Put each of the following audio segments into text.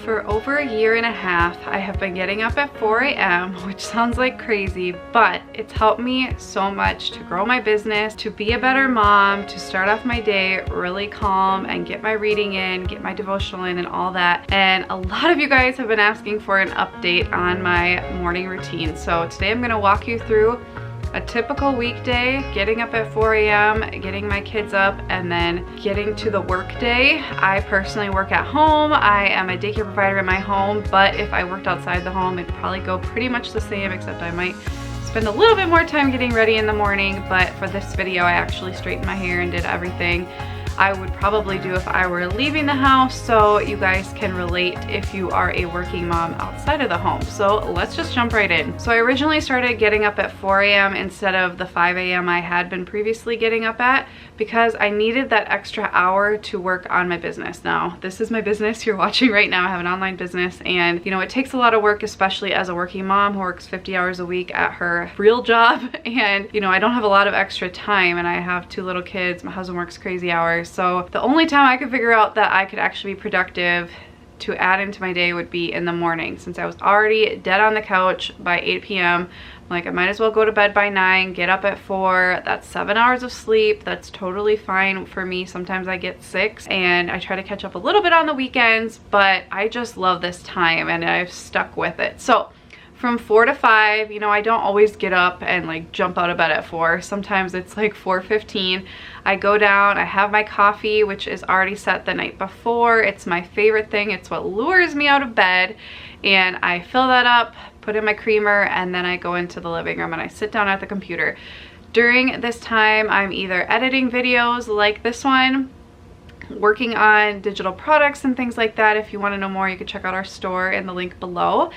For over a year and a half, I have been getting up at 4 a.m., which sounds like crazy, but it's helped me so much to grow my business, to be a better mom, to start off my day really calm and get my reading in, get my devotional in and all that. And a lot of you guys have been asking for an update on my morning routine. So today I'm gonna walk you through a typical weekday, getting up at 4 a.m., getting my kids up, and then getting to the work day. I personally work at home. I am a daycare provider in my home, but if I worked outside the home, it'd probably go pretty much the same, except I might spend a little bit more time getting ready in the morning. But for this video, I actually straightened my hair and did everything I would probably do if I were leaving the house, so you guys can relate if you are a working mom outside of the home. So let's just jump right in. So I originally started getting up at 4 a.m. instead of the 5 a.m. I had been previously getting up at, because I needed that extra hour to work on my business. Now, this is my business you're watching right now. I have an online business, and you know, it takes a lot of work, especially as a working mom who works 50 hours a week at her real job. And you know, I don't have a lot of extra time, and I have 2 little kids. My husband works crazy hours. So the only time I could figure out that I could actually be productive to add into my day would be in the morning. Since I was already dead on the couch by 8 p.m., I'm like, I might as well go to bed by 9, get up at 4. That's 7 hours of sleep. That's totally fine for me. Sometimes I get 6, and I try to catch up a little bit on the weekends, but I just love this time and I've stuck with it. So from 4 to 5, you know, I don't always get up and like jump out of bed at 4. Sometimes it's like 4:15. I go down, I have my coffee, which is already set the night before. It's my favorite thing. It's what lures me out of bed. And I fill that up, put in my creamer, and then I go into the living room and I sit down at the computer. During this time, I'm either editing videos like this one, working on digital products and things like that. If you want to know more, you can check out our store in the link below.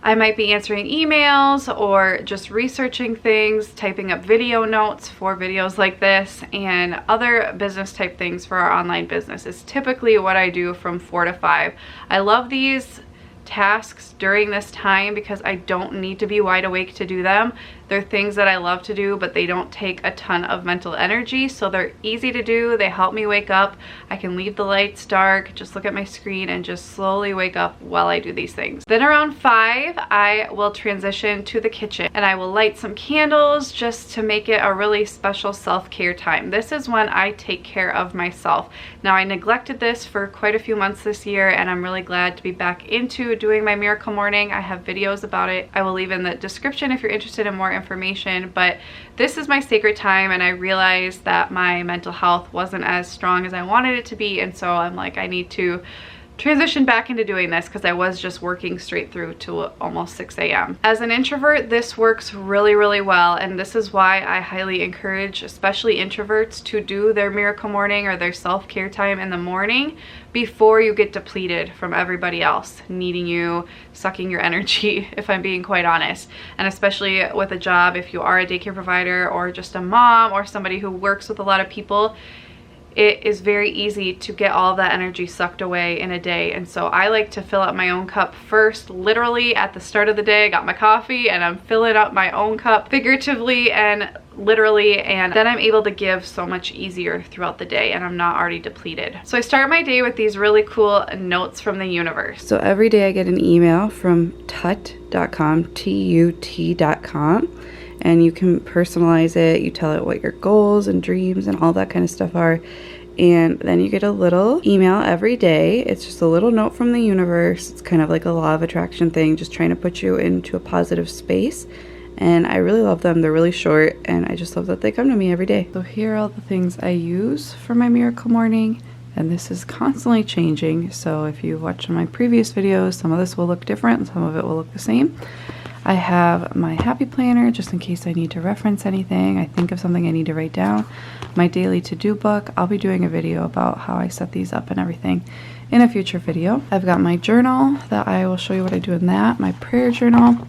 I might be answering emails or just researching things, typing up video notes for videos like this, and other business type things for our online business is typically what I do from 4 to 5. I love these tasks during this time because I don't need to be wide awake to do them. They're things that I love to do, but they don't take a ton of mental energy, so they're easy to do. They help me wake up. I can leave the lights dark, just look at my screen, and just slowly wake up while I do these things. Then around 5, I will transition to the kitchen, and I will light some candles just to make it a really special self-care time. This is when I take care of myself. Now, I neglected this for quite a few months this year, and I'm really glad to be back into doing my miracle morning. I have videos about it. I will leave in the description if you're interested in more information, but this is my sacred time, and I realized that my mental health wasn't as strong as I wanted it to be, and so I'm like, I need to transition back into doing this because I was just working straight through to almost 6 a.m. As an introvert, this works really, really well, and this is why I highly encourage especially introverts to do their miracle morning or their self-care time in the morning before you get depleted from everybody else needing you, sucking your energy, if I'm being quite honest. And especially with a job, if you are a daycare provider or just a mom or somebody who works with a lot of people, it is very easy to get all of that energy sucked away in a day. And so I like to fill up my own cup first, literally at the start of the day. I got my coffee and I'm filling up my own cup figuratively and literally, and then I'm able to give so much easier throughout the day and I'm not already depleted. So I start my day with these really cool notes from the universe. So every day I get an email from tut.com, TUT.com. And you can personalize it. You tell it what your goals and dreams and all that kind of stuff are. And then you get a little email every day. It's just a little note from the universe. It's kind of like a law of attraction thing, just trying to put you into a positive space. And I really love them. They're really short, and I just love that they come to me every day. So here are all the things I use for my miracle morning. And this is constantly changing. So if you watched my previous videos, some of this will look different, some of it will look the same. I have my happy planner just in case I need to reference anything. I think of something I need to write down. My daily to-do book. I'll be doing a video about how I set these up and everything in a future video. I've got my journal that I will show you what I do in that. My prayer journal.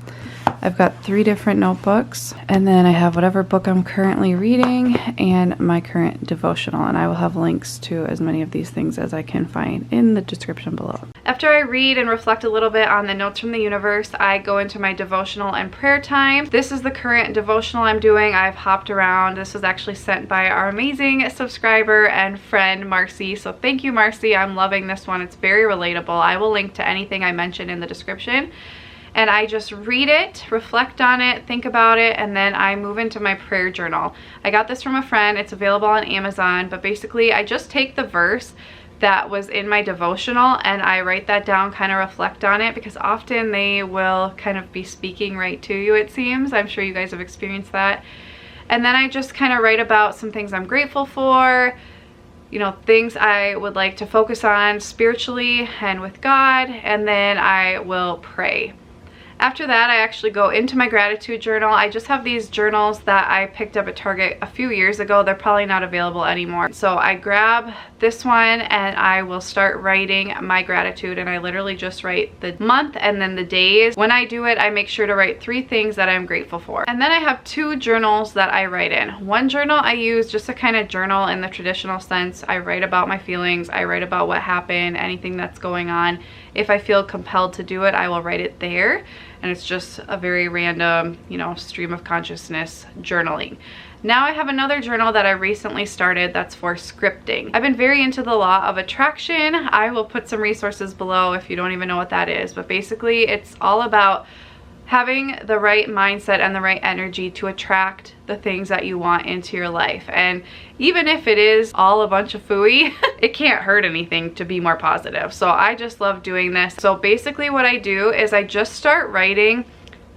I've got 3 different notebooks, and then I have whatever book I'm currently reading and my current devotional, and I will have links to as many of these things as I can find in the description below. After I read and reflect a little bit on the notes from the universe, I go into my devotional and prayer time. This is the current devotional I'm doing. I've hopped around. This was actually sent by our amazing subscriber and friend Marcy, so thank you, Marcy. I'm loving this one. It's very relatable. I will link to anything I mentioned in the description. And I just read it, reflect on it, think about it, and then I move into my prayer journal. I got this from a friend. It's available on Amazon, but basically I just take the verse that was in my devotional and I write that down, kind of reflect on it, because often they will kind of be speaking right to you, it seems. I'm sure you guys have experienced that. And then I just kind of write about some things I'm grateful for, you know, things I would like to focus on spiritually and with God, and then I will pray. After that, I actually go into my gratitude journal. I just have these journals that I picked up at Target a few years ago. They're probably not available anymore. So I grab this one and I will start writing my gratitude, and I literally just write the month and then the days. When I do it, I make sure to write 3 things that I'm grateful for. And then I have 2 journals that I write in. One journal I use just to kind of journal in the traditional sense. I write about my feelings, I write about what happened, anything that's going on. If I feel compelled to do it, I will write it there. And it's just a very random, you know, stream of consciousness journaling. Now I have another journal that I recently started that's for scripting. I've been very into the law of attraction. I will put some resources below if you don't even know what that is. But basically it's all about having the right mindset and the right energy to attract the things that you want into your life. And even if it is all a bunch of phooey, it can't hurt anything to be more positive. So I just love doing this. So basically what I do is I just start writing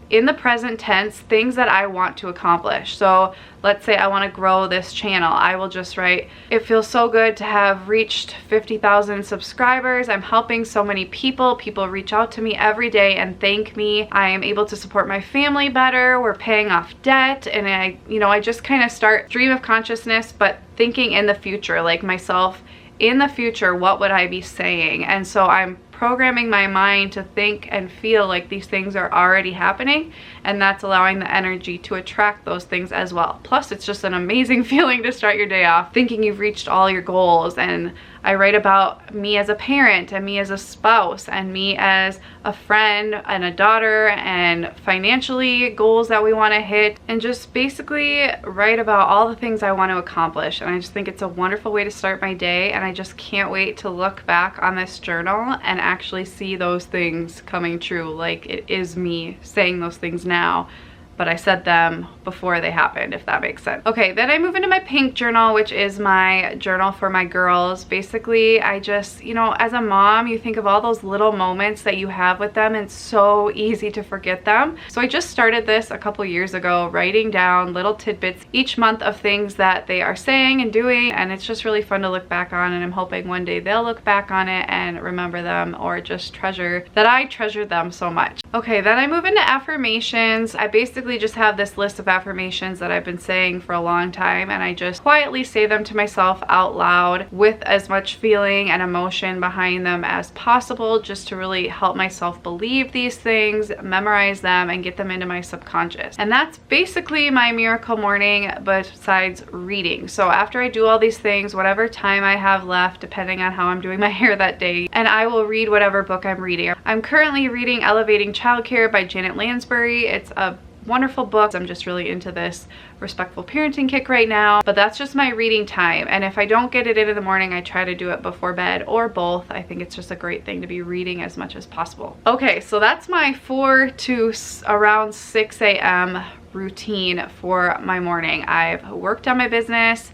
in the present tense things that I want to accomplish. So let's say I want to grow this channel. I will just write, it feels so good to have reached 50,000 subscribers. I'm helping so many people. People reach out to me every day and thank me. I am able to support my family better. We're paying off debt. And I just kind of start stream of consciousness, but thinking in the future, like myself in the future, what would I be saying? And so I'm programming my mind to think and feel like these things are already happening, and that's allowing the energy to attract those things as well. Plus, it's just an amazing feeling to start your day off thinking you've reached all your goals. And I write about me as a parent and me as a spouse and me as a friend and a daughter and financially goals that we want to hit, and just basically write about all the things I want to accomplish. And I just think it's a wonderful way to start my day, and I just can't wait to look back on this journal and actually see those things coming true. Like, it is me saying those things now, but I said them before they happened, if that makes sense. Okay, then I move into my pink journal, which is my journal for my girls. Basically, I just, you know, as a mom, you think of all those little moments that you have with them, and it's so easy to forget them. So I just started this a couple years ago, writing down little tidbits each month of things that they are saying and doing, and it's just really fun to look back on, and I'm hoping one day they'll look back on it and remember them, or just treasure that I treasured them so much. Okay, then I move into affirmations. I basically just have this list of affirmations that I've been saying for a long time, and I just quietly say them to myself out loud with as much feeling and emotion behind them as possible, just to really help myself believe these things, memorize them, and get them into my subconscious. And that's basically my miracle morning, besides reading. So after I do all these things, whatever time I have left, depending on how I'm doing my hair that day, and I will read whatever book I'm reading. I'm currently reading Elevating Childcare by Janet Lansbury. It's a wonderful book. I'm just really into this respectful parenting kick right now, but that's just my reading time. And if I don't get it in the morning, I try to do it before bed, or both. I think it's just a great thing to be reading as much as possible. Okay, so that's my 4 to around 6 a.m. routine for my morning. I've worked on my business,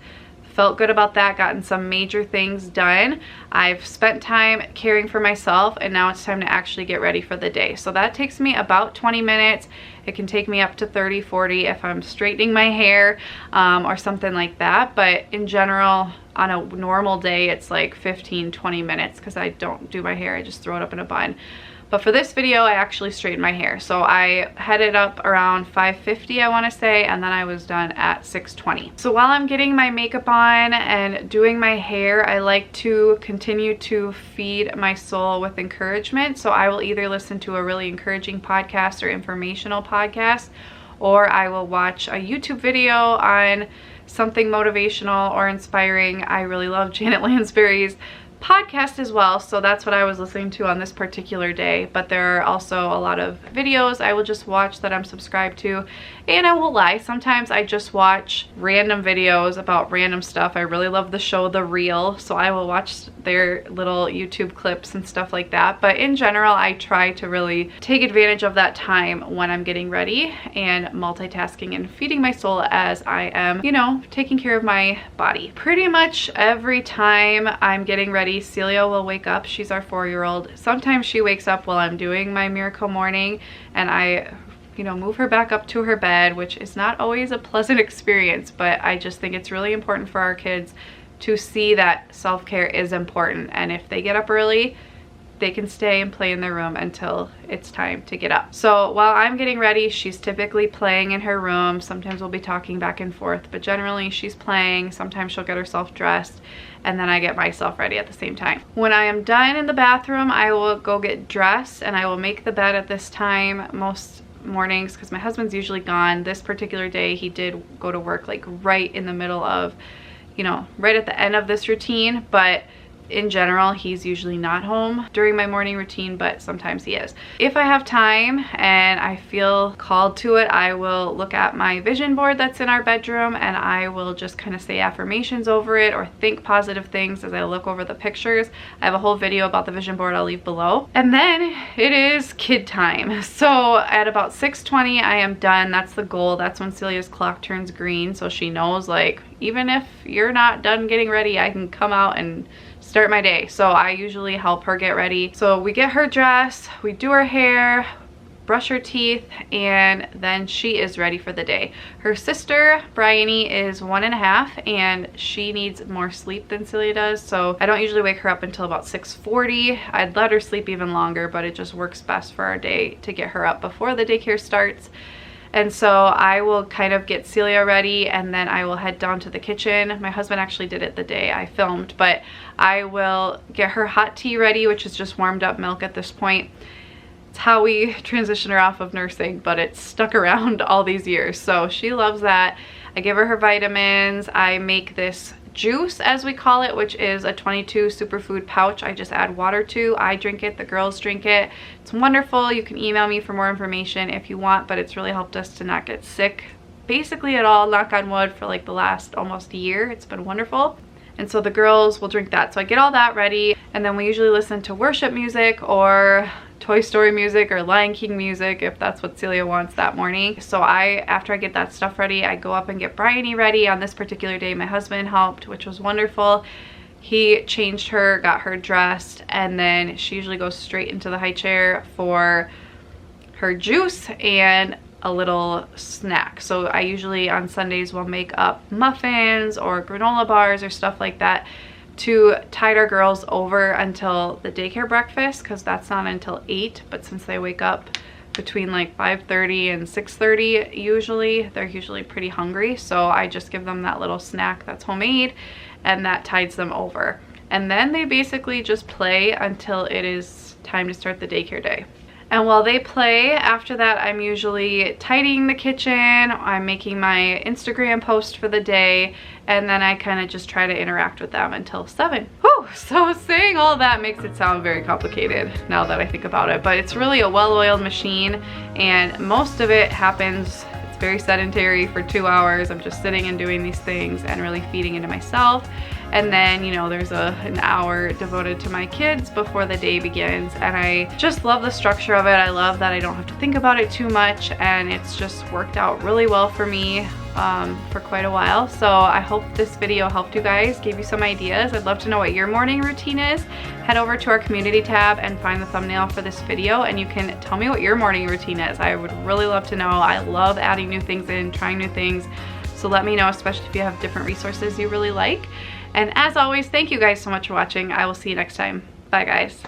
felt good about that, gotten some major things done. I've spent time caring for myself, and now it's time to actually get ready for the day. So that takes me about 20 minutes. It can take me up to 30, 40 if I'm straightening my hair or something like that. But in general, on a normal day, it's like 15-20 minutes because I don't do my hair. I just throw it up in a bun. But for this video, I actually straightened my hair. So I headed up around 5:50, I want to say, and then I was done at 6:20. So while I'm getting my makeup on and doing my hair, I like to continue to feed my soul with encouragement. So I will either listen to a really encouraging podcast or informational podcast, or I will watch a YouTube video on something motivational or inspiring. I really love Janet Lansbury's podcast as well, so that's what I was listening to on this particular day. But there are also a lot of videos I will just watch that I'm subscribed to, and I won't lie, sometimes I just watch random videos about random stuff. I really love the show The Real, so I will watch their little YouTube clips and stuff like that. But in general, I try to really take advantage of that time when I'm getting ready and multitasking and feeding my soul as I am, you know, taking care of my body. Pretty much every time I'm getting ready, Celia will wake up. She's our 4-year-old. Sometimes she wakes up while I'm doing my miracle morning, and I, you know, move her back up to her bed, which is not always a pleasant experience, but I just think it's really important for our kids to see that self-care is important. And if they get up early, they can stay and play in their room until it's time to get up. So while I'm getting ready, she's typically playing in her room. Sometimes we'll be talking back and forth, but generally she's playing. Sometimes she'll get herself dressed, and then I get myself ready at the same time. When I am done in the bathroom, I will go get dressed, and I will make the bed at this time most mornings because my husband's usually gone. This particular day, he did go to work like right in the middle of, you know, right at the end of this routine, but in general, he's usually not home during my morning routine, but sometimes he is. If I have time and I feel called to it, I will look at my vision board that's in our bedroom, and I will just kind of say affirmations over it or think positive things as I look over the pictures. I have a whole video about the vision board I'll leave below. And then it is kid time. So at about 6:20, I am done. That's the goal. That's when Celia's clock turns green, so she knows, like, even if you're not done getting ready, I can come out and start my day. So I usually help her get ready. So we get her dressed, we do her hair, brush her teeth, and then she is ready for the day. Her sister, Bryony, is 1.5, and she needs more sleep than Celia does. So I don't usually wake her up until about 6:40. I'd let her sleep even longer, but it just works best for our day to get her up before the daycare starts. And so I will kind of get Celia ready, and then I will head down to the kitchen. My husband actually did it the day I filmed, but I will get her hot tea ready, which is just warmed up milk at this point. It's how we transition her off of nursing, but it's stuck around all these years. So she loves that. I give her vitamins. I make this juice, as we call it, which is a 22 superfood pouch. I just add water to. I drink it, the girls drink it. It's wonderful. You can email me for more information if you want, but it's really helped us to not get sick basically at all, knock on wood, for like the last almost a year. It's been wonderful. And so the girls will drink that. So I get all that ready, and then we usually listen to worship music or Toy Story music or Lion King music if that's what Celia wants that morning. So after I get that stuff ready, I go up and get Bryony ready. On this particular day, my husband helped, which was wonderful. He changed her, got her dressed, and then she usually goes straight into the high chair for her juice and a little snack. So I usually on Sundays will make up muffins or granola bars or stuff like that to tide our girls over until the daycare breakfast, because that's not until 8, but since they wake up between like 5:30 and 6:30 usually, they're usually pretty hungry. So I just give them that little snack that's homemade, and that tides them over. And then they basically just play until it is time to start the daycare day. And while they play, after that, I'm usually tidying the kitchen, I'm making my Instagram post for the day, and then I kind of just try to interact with them until 7. Whew, so saying all that makes it sound very complicated now that I think about it, but it's really a well-oiled machine, and most of it happens, it's very sedentary for 2 hours. I'm just sitting and doing these things and really feeding into myself. And then, you know, there's an hour devoted to my kids before the day begins. And I just love the structure of it. I love that I don't have to think about it too much. And it's just worked out really well for me for quite a while. So I hope this video helped you guys, gave you some ideas. I'd love to know what your morning routine is. Head over to our community tab and find the thumbnail for this video, and you can tell me what your morning routine is. I would really love to know. I love adding new things in, trying new things. So let me know, especially if you have different resources you really like. And as always, thank you guys so much for watching. I will see you next time. Bye guys.